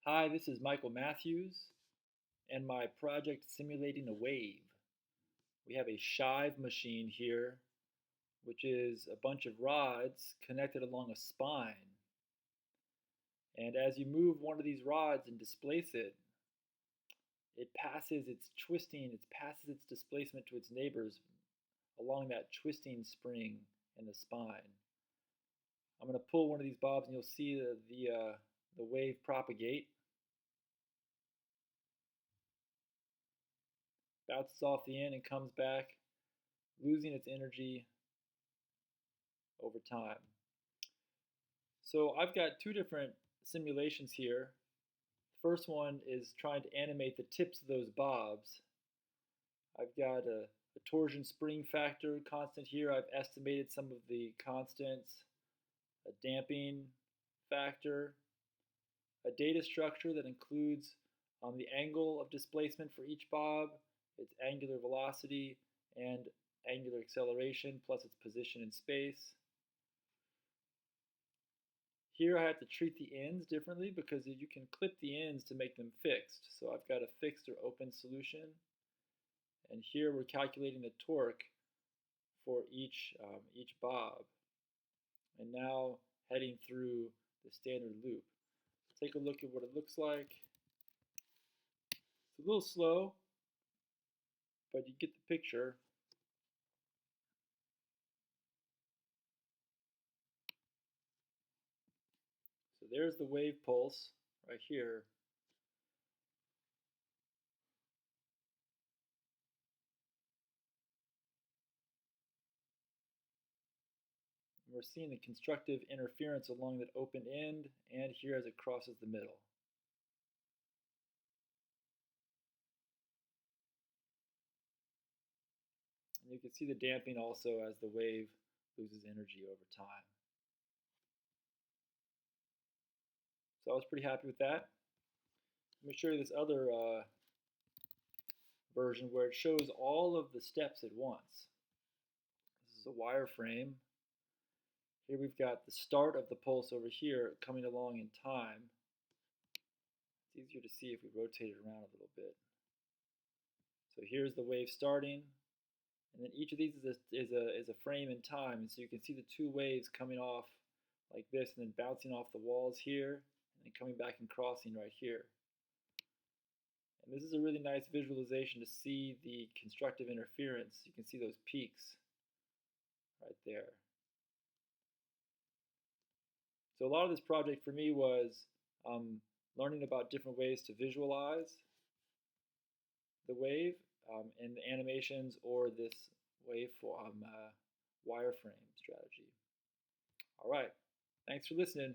Hi, this is Michael Matthews and my project Simulating a Wave. We have a Shive machine here, which is a bunch of rods connected along a spine. And as you move one of these rods and displace it, it passes its twisting, it passes its displacement to its neighbors along that twisting spring in the spine. I'm going to pull one of these bobs and you'll see the wave propagate. Bounces off the end and comes back, losing its energy over time. So I've got two different simulations here. The first one is trying to animate the tips of those bobs. I've got a torsion spring factor constant here. I've estimated some of the constants, a damping factor, a data structure that includes the angle of displacement for each bob, its angular velocity, and angular acceleration, plus its position in space. Here I have to treat the ends differently because you can clip the ends to make them fixed. So I've got a fixed or open solution. And here we're calculating the torque for each bob. And now heading through the standard loop. Take a look at what it looks like. It's a little slow, but you get the picture. So there's the wave pulse right here. We're seeing the constructive interference along that open end and here as it crosses the middle. And you can see the damping also as the wave loses energy over time. So I was pretty happy with that. Let me show you this other version where it shows all of the steps at once. This is a wireframe. Here we've got the start of the pulse over here coming along in time. It's easier to see if we rotate it around a little bit. So here's the wave starting, and then each of these is a frame in time, and so you can see the two waves coming off like this and then bouncing off the walls here, and then coming back and crossing right here. And this is a really nice visualization to see the constructive interference. You can see those peaks right there. So a lot of this project for me was learning about different ways to visualize the wave in the animations or this waveform wireframe strategy. All right, thanks for listening.